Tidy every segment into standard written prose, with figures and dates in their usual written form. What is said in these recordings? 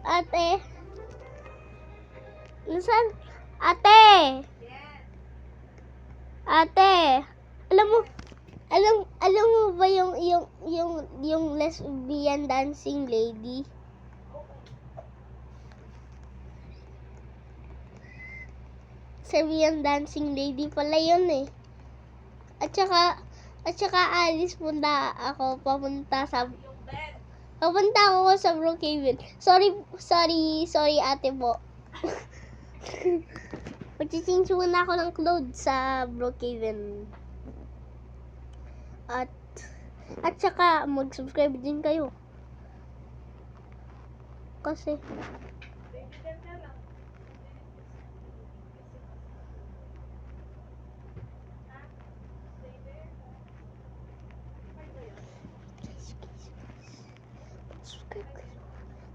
Ate? Nasaan? Ate! Ate! Alam mo ba yung lesbian dancing lady? Lesbian dancing lady pala yun eh. At saka alis punta ako papunta ako sa Brookhaven. Sorry ate po. Mag-change muna ako ng clothes sa Brookhaven. At saka mag-subscribe din kayo. Kasi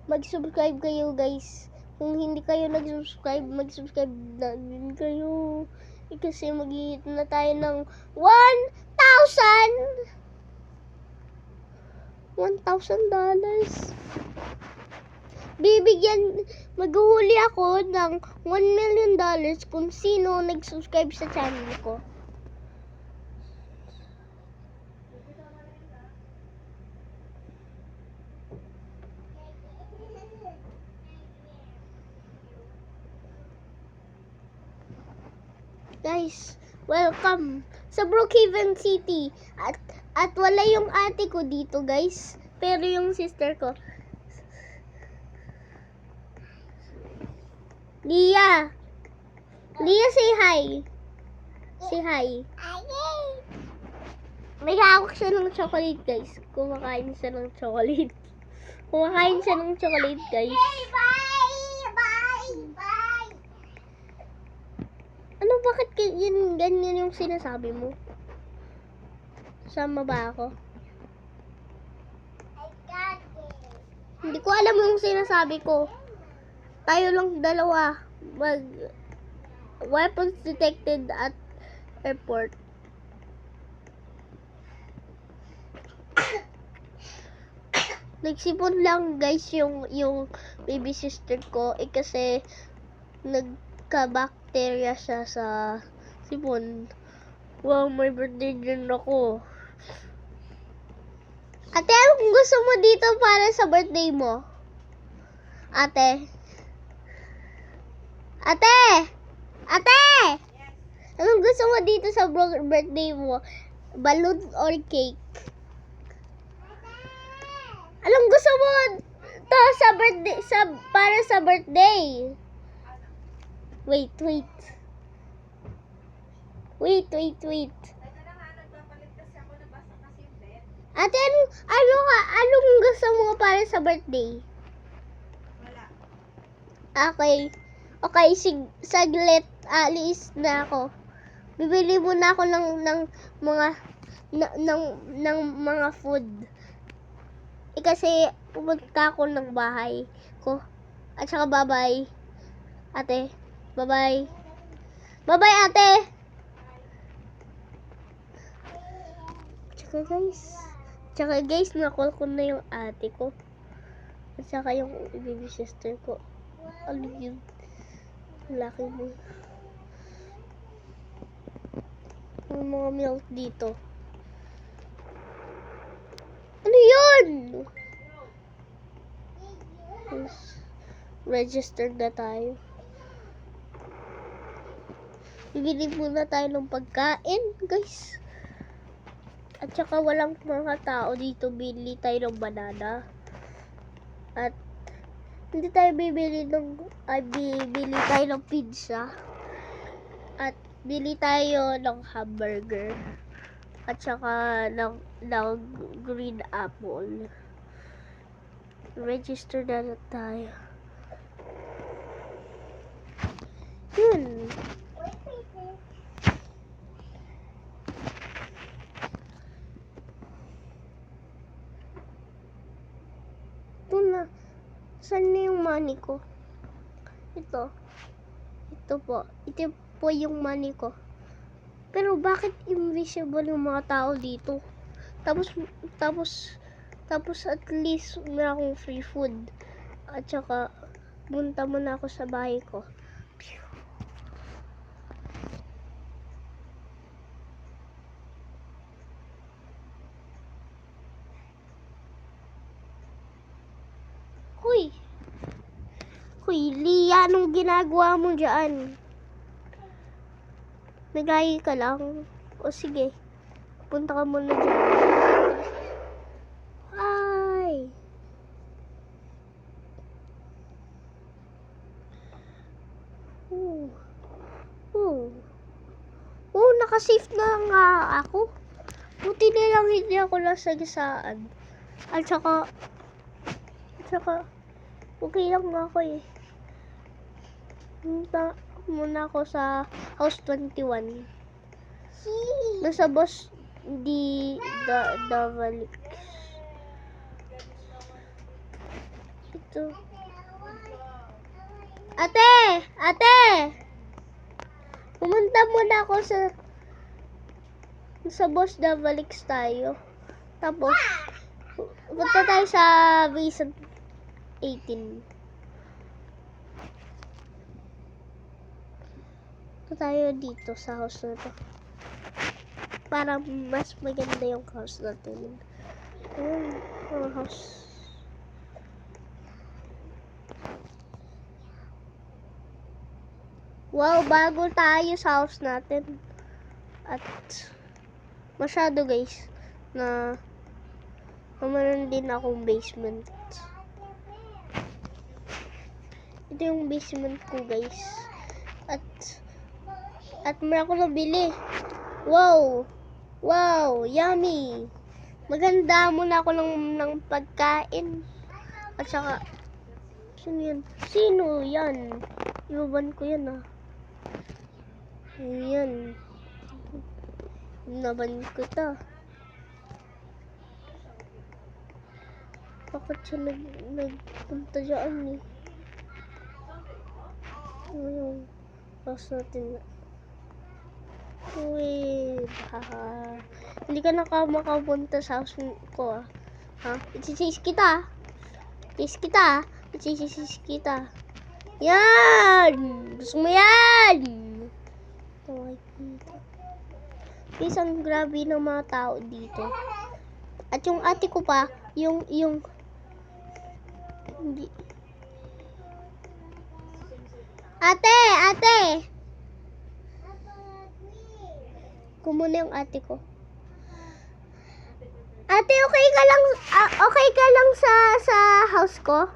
mag-subscribe kayo guys. Kung hindi kayo nag-subscribe, mag-subscribe na din kayo. Kasi mag-hit na tayo ng 1,000 dollars. Maghuhuli ako ng $1 million kung sino nag-subscribe sa channel ko. Guys, welcome sa Brookhaven City. At wala yung ate ko dito, guys. Pero yung sister ko. Leah, say hi. Say hi. May hawak siya ng chocolate, guys. Kumakain siya ng chocolate, guys. Ano, bakit ganyan yung sinasabi mo? Sama ba ako? Hindi ko alam yung sinasabi ko. Tayo lang dalawa. Weapons detected at airport. Nagsipon lang guys yung baby sister ko kasi nagka-bacteria siya sa sipon. Wow, may birthday din ako. Ate, anong gusto mo dito para sa birthday mo? Ate? Anong gusto mo dito sa birthday mo? Balloon or cake? Anong gusto mo to sa birthday, para sa birthday? Wait. Ate, anong gusto mo para sa birthday? Wala. Okay, saglit, alis na ako. Bibili muna ako ng mga food. Kasi pumunta ako ng bahay ko. At saka bye-bye. Ate, bye-bye. Bye-bye, ate. Tsaka guys, na-call ko na yung ate ko. At saka yung baby sister ko. Ano yun? Laki mo. Yung mga milk dito. Ano yun? Register na tayo. Bibili muna tayo ng pagkain, guys. At saka walang mga tao dito. Bili tayo ng banana. At hindi tayo bibili tayo ng pizza. At bili tayo ng hamburger. At saka ng green apple. Register na tayo. Yun. Ito na. Saan na yung money ko? Ito po. Ito po yung money ko. Pero bakit invisible yung mga tao dito? Tapos at least may akong free food. At saka Punta muna ako sa bahay ko. Hoy! Hoy, Lia, anong ginagawa mo dyan? Nagayi ka lang? O sige, punta ka muna dyan. Ay! Oh. Oh. Oh, nakasave na nga ako. Buti na lang hindi ako nasagasaan. At saka, okay lang ako eh. Punta muna ako sa House 21. Nasa boss di Davalix. Ito. Ate! Pumunta muna ako sa boss Davalix tayo. Tapos, punta tayo sa Vincent 18. Punta tayo dito sa house na to. Para mas maganda yung house natin. Ang house. Wow, bago tayo sa house natin. At masyado guys na meron din akong basement. Ito yung basement ko guys. At meron ako nabili. Wow! Wow! Yummy! Maganda muna ako ng pagkain. At saka, sino yan? Sino yan? Iwaban ko yan ah. Ayan. Naban ko ta. Bakit siya nagpunta dyan eh? Yung house natin. Wait. Hindi ka makapunta sa house ko ah. Ha? Itsisis kita. Itsisis kita. Yan! Gusto mo yan! Guys, ang grabe ng mga tao dito. At yung ate ko pa, yung hindi. Ate! Kumuna yung ate ko. Ate, okay ka lang sa house ko?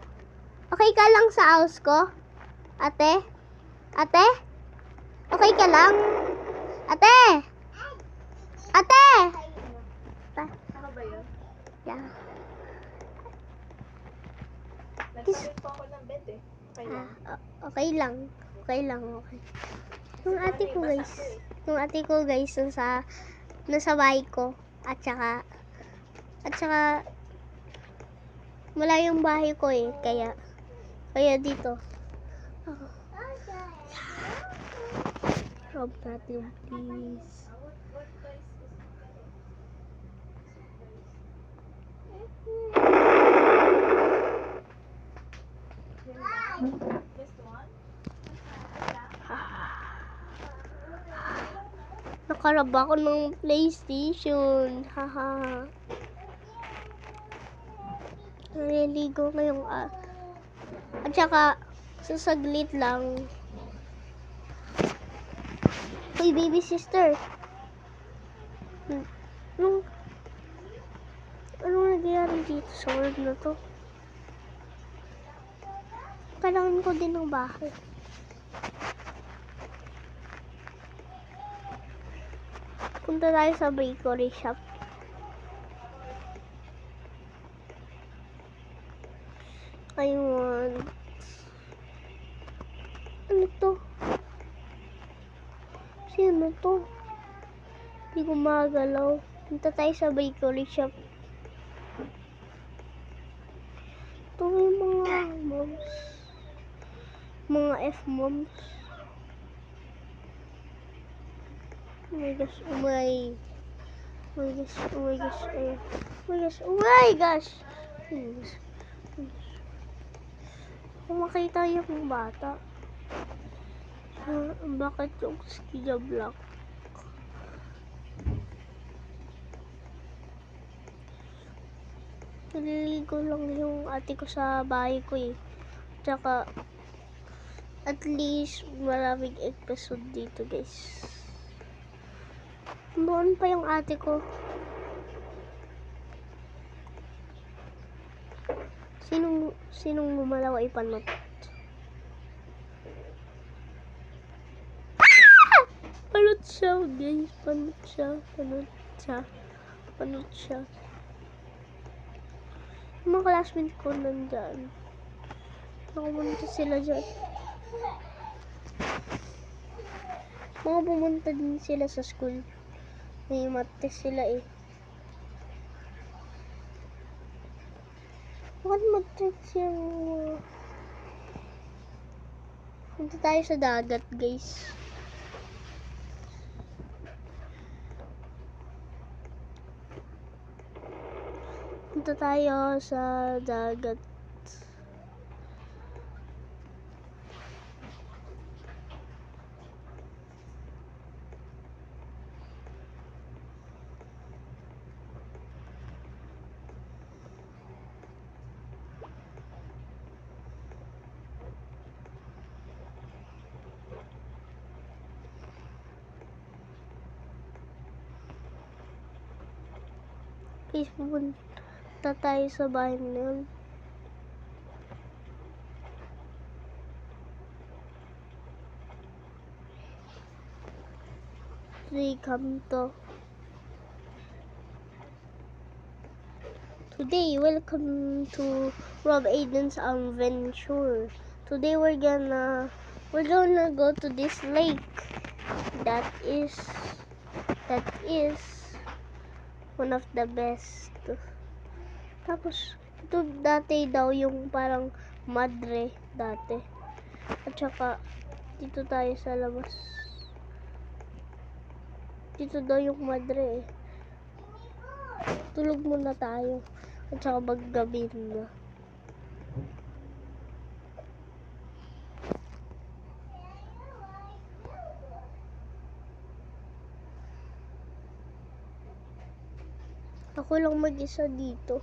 Okay ka lang sa house ko? Ate? Okay ka lang? Ate! Ano ba yun? Yeah. Nagsalit po ako ng bed eh. Okay lang. Yung ate ko guys, nasa bahay ko. At saka malayo yung bahay ko eh. Kaya dito. Rob natin please. Nakarab ako ng PlayStation. Haha. Naliligo ngayong at saka sasaglit lang. Uy, baby sister. Anong nangyayari dito sa world na to? Kailangan ko din ng bahay. Punta tayo sa bakery shop. Ayun. Ano to? Sino to? Hindi ko magalaw. Punta tayo sa bakery shop. Ito yung mga moms. Mga F-moms. Oh my gosh, oh my gosh. Kung makita yung bata. Bakit yung skin black? Naliligo lang yung ate ko sa bahay ko eh. Tsaka, at least, maraming episode dito guys. Doon pa yung ate ko. Sinong gumalaw ay panot? Panot siya guys. Panot siya. Yung mga classmate ko nandyan. Nakapunta sila dyan. Mga pumunta din sila sa school. May math sila eh. Bakit mag-test yung... Punta tayo sa dagat guys. Punta tayo sa dagat. Please, pupunta tayo sa bahay na yun. Today, welcome to Rob Aiden's adventure. Today we're gonna go to this lake. That is one of the best. Tapos, ito dati daw yung parang madre dati. At saka, dito tayo sa labas. Dito daw yung madre eh. Tulog muna tayo. At saka maggabi na. Ako lang mag-isa dito.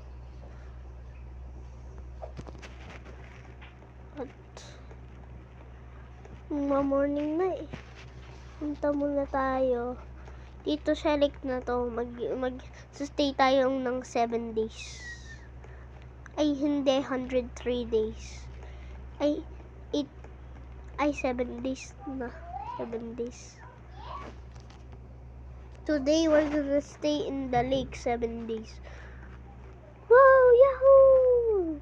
At morning na eh. Punta muna tayo. Dito sa lake na to, mag-stay tayo ng 7 days. Ay, hindi, 103 days. Ay, 7 days na. 7 days. Today, we're gonna stay in the lake 7 days. Wow! Yahoo!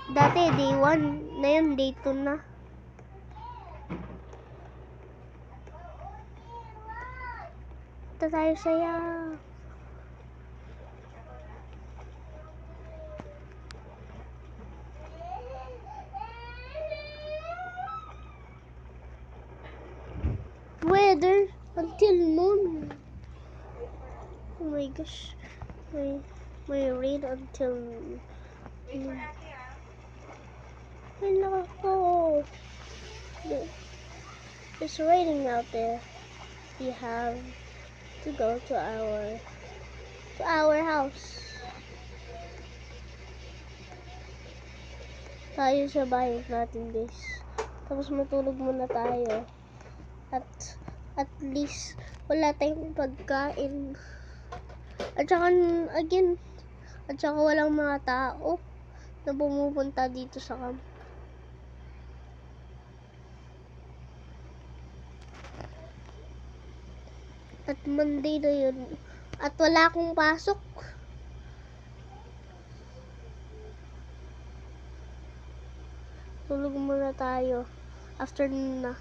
Dati, day 1 na yun, day 2 na. Ito tayo saya. Weather until noon. Oh my gosh. May rain until noon. Hello. It's raining out there. We have to go to our house. Tayo sa bahay natin guys. Tapos matulog muna tayo. At least wala tayong pagkain. At saka walang mga tao na pumupunta dito sa camp. At Monday na yun. At wala akong pasok. Tulog muna tayo. Afternoon na.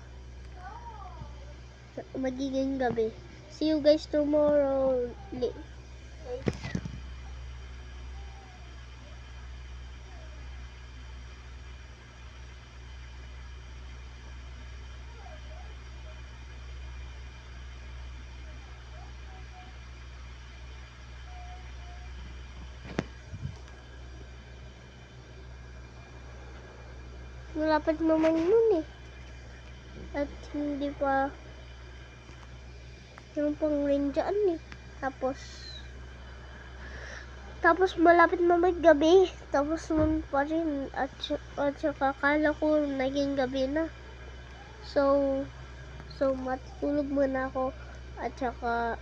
Magiging gabi. See you guys tomorrow. Malapit naman nun eh. At hindi pa yung pang rain dyan eh. Tapos malapit na gabi. Tapos nun pa rin. At saka akala ko naging gabi na. So matutulog muna ako. At saka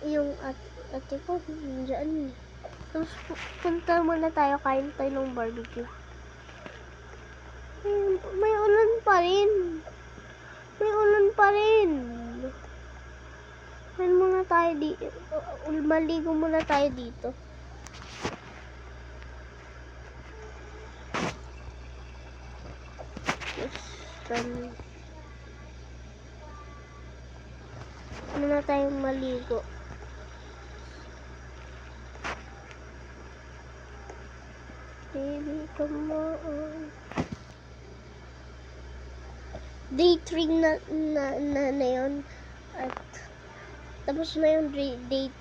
yung ate ko nandiyan eh. Tapos punta muna tayo, kain tayo ng barbecue. May ulan pa rin. Maligo muna tayo dito. Muna tayong maligo. Baby, come on. Day 3 na yun. At tapos na yung day 2,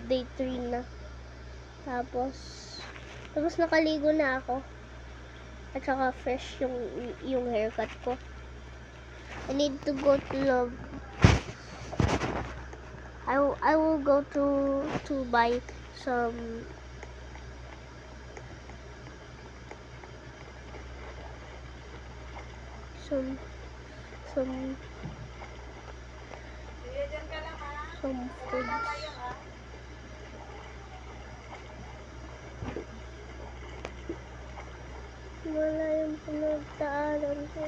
day 3 na. Tapos nakaligo na ako. At saka fresh yung haircut ko. I need to go to love. I will go to buy some foods. Wala yung pinagdaanan ko.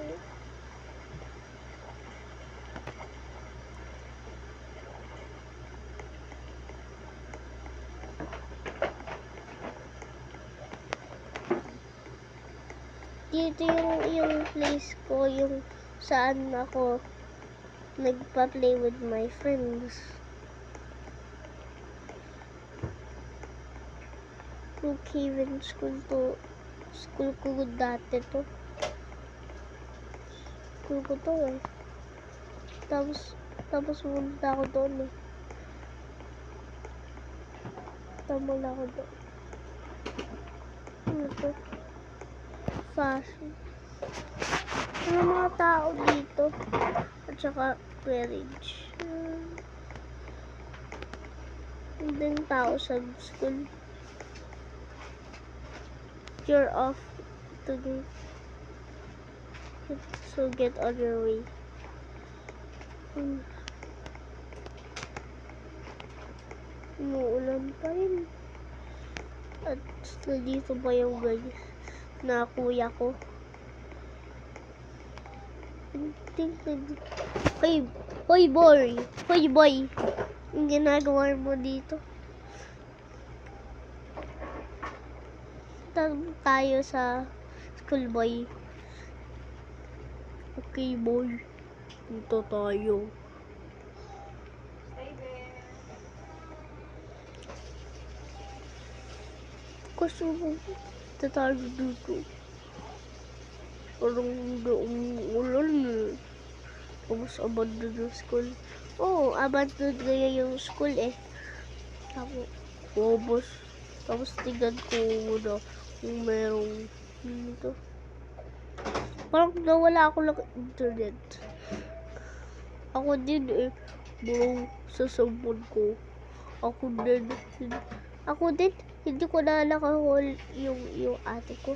Dito yung place ko, yung saan ako nagpa-play with my friends. Brookhaven School to. School ko dati to. School ko to eh. Tapos pumunta ako doon eh. Tama ako doon. Ano to? Fashion. Ano mga tao dito? At saka marriage. Hindi yung tao sa school. You're off to do. So get on your way. Umuulan pa rin. At nandito pa yung guys na kuya ko. Hoy boy! Ang ginagawa mo dito? Tayo sa school boy. Okay boy. Punta tayo. Stay there. Gusto mo tayo dito. Parang hindi umuulan eh. Tapos abandon yung school. Oo, abandon gaya yung school eh. Tapos tignan ko muna kung merong dito. Parang nawala ako ng internet. Ako din eh. Bro, sa cellphone ko. Ako din. Hindi ko na nakahol yung ate ko.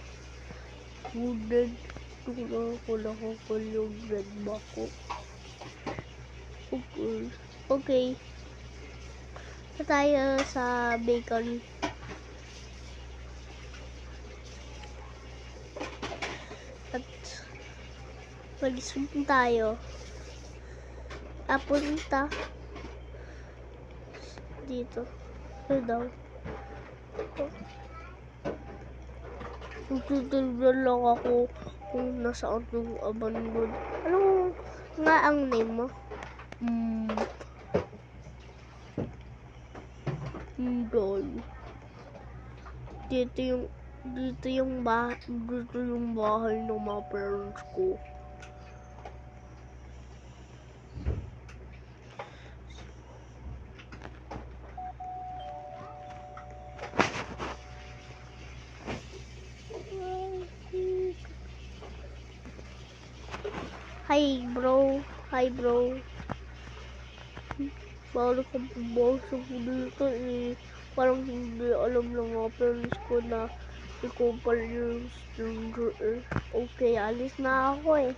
Hindi ko nakahol yung grandma ko. Okay. Tayo sa bakery. At mag-swim tayo. Punta dito. Ito daw. Tutulog lang ako kung nasaan yung abandon. Ano nga ang name mo? Dito Dito yung bahay ng mga parents ko. Hi bro. Bawal ka pumasok dito eh. Parang hindi alam ng mga parents ko na ikaw pala yung stranger eh. Okay, alis na ako eh.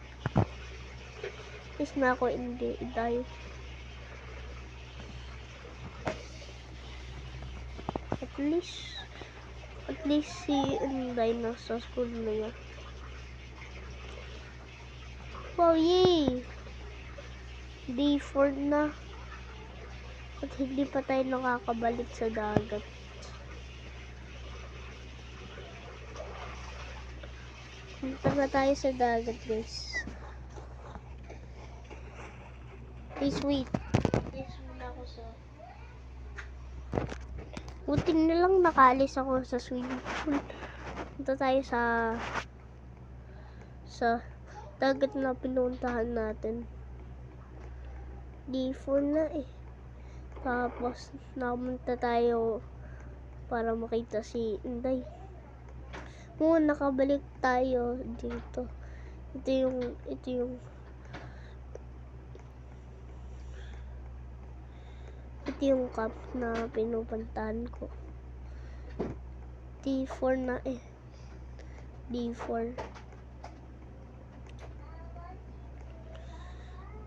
Alis na ako, hindi dahil. At least si Inday nasa school na yan. Wow, yay! Day 4 na. At hindi pa tayo nakakabalik sa dagat. Punta na tayo sa dagat, guys. Please wait. Please muna ako sa... Buti na lang nakaalis ako sa swimming pool. Punta tayo sa dagat na pinuntahan natin. Day 4 na eh. Tapos namunta tayo para makita si Inday. Nakabalik tayo dito. Ito yung camp na pinupuntahan ko. D4 na eh. D4.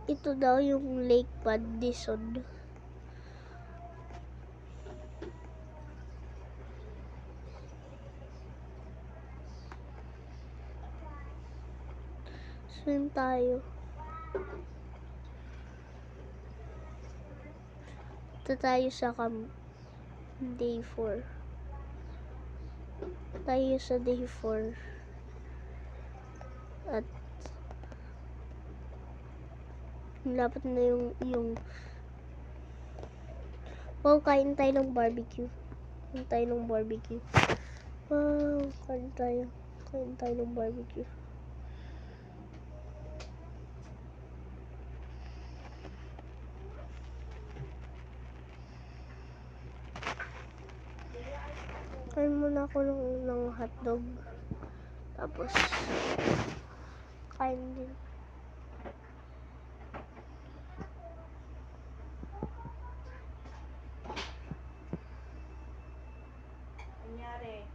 Ito daw yung Lake Padison. Swim tayo. Ito tayo sa camp. Day 4. Tayo sa day 4. At lapit na yung wow, kain tayo ng barbecue. Wow, kain tayo ng barbecue. Kain muna ako ng hotdog. Tapos, kain din. Nangyari.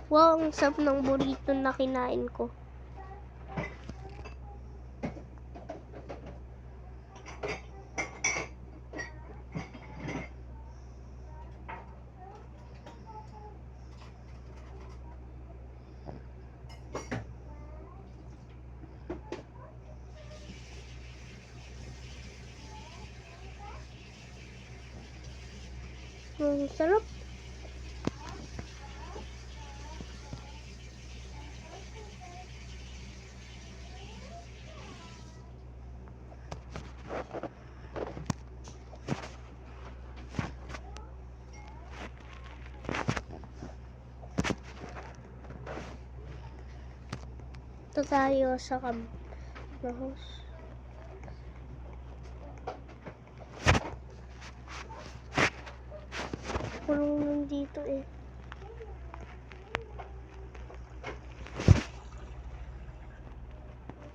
Wow, ang sarap ng burrito na kinain ko. Ang sarap. Ito tayo sa camp na house. Kulong nandito eh.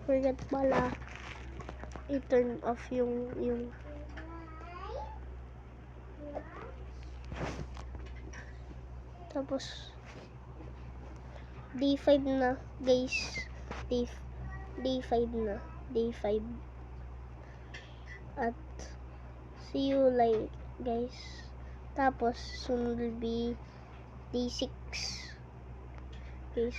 Forget pala i-turn off yung tapos day 5 na guys. Day 5 na. Day 5. At see you like guys. Tapos soon will be day 6. Guys.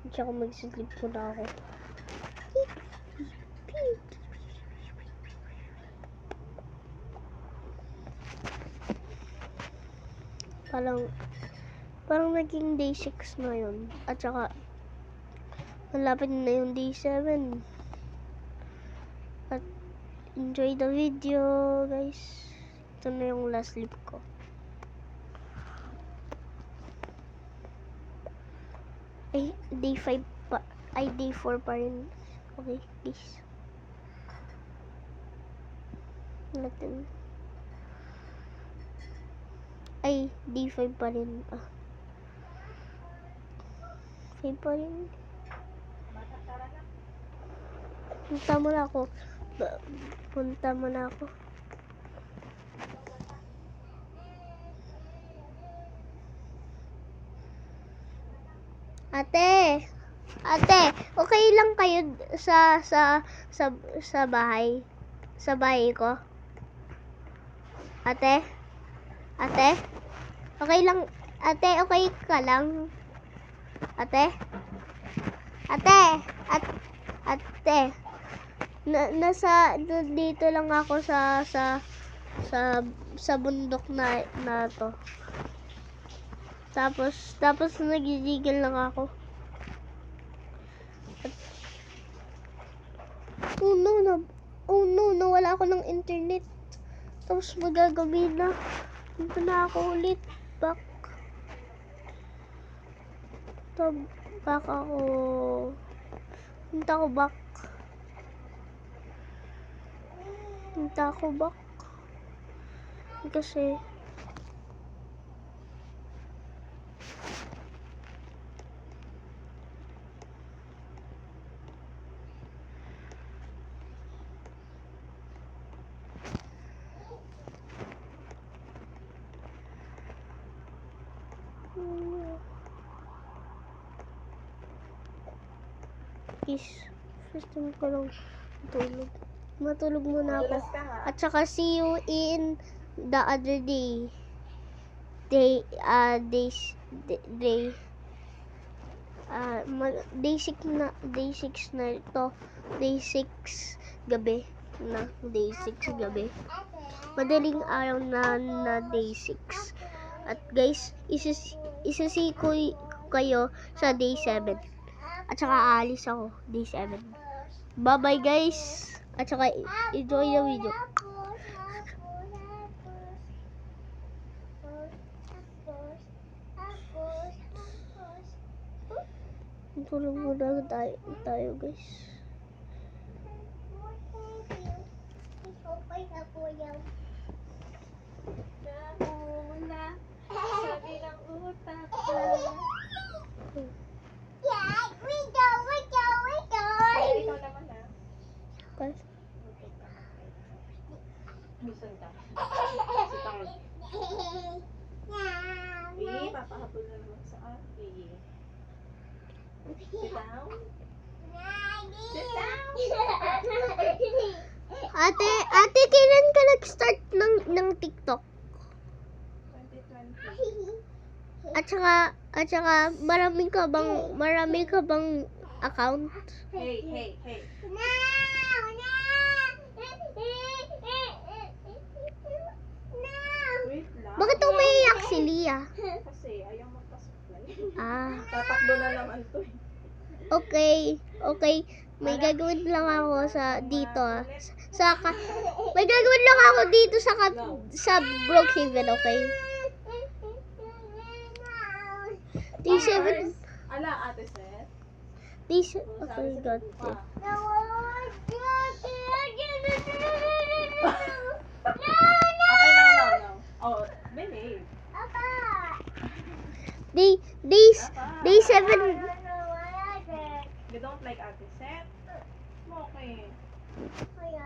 Tsaka mag-sleep ko na ako. Parang naging day 6 na yun. At saka Malapit na yung day 7. At enjoy the video, guys. Ito na yung last sleep ko. Ay, day 5 pa. Ay, day 4 pa rin. Okay, guys. Natin. Ay, day 5 pa rin. 5 pa rin. Punta mo na ako. Punta mo na ako. Ate, okay lang kayo sa bahay? Sa bahay ko? Ate, okay lang. Ate, okay ka lang? Ate, dito lang ako sa bundok na to. Tapos nagigigil lang ako. Oh no, nawala ako ng internet. Tapos magagabi na. Punta na ako ulit. Back ako. Punta ako back. Kasi first time ko lang matulog muna ako. At saka see you in the other day. Day 6 na ito. Day 6 gabi na. Day 6 gabi. Madaling araw na day 6. At guys, isasi ko kayo sa day 7. At saka aalis ako day 7. Bye-bye guys. At saka enjoy the video. Tulog muna tayo guys. Sabi ng utak ko. Ikaw naman na. Guys, Gusto ka. Papahabol na naman sa akin. Sit down. Sit down. Ate, kailan ka nag-start ng TikTok? 2020. At saka marami ka bang account? Hey. Wait lang. Bakit umiiyak si Lia? Kasi ayaw magpa-supply. Tatakbo na naman to eh. Okay. May gagawin lang ako dito. May gagawin lang ako dito sa Brookhaven, okay? Day 7. Ala, Ate Seth. Okay, got it. Okay, no. Oh, behave. Day 7. You don't like Ate Seth? Okay.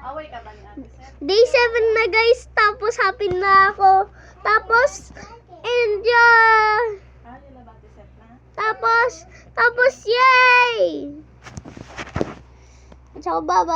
Away ka ba ni Ate Seth? Day 7 na guys. Tapos happy na ako. Tapos enjoy. Nila ba Ate Seth na? Tapos yay! So bye-bye.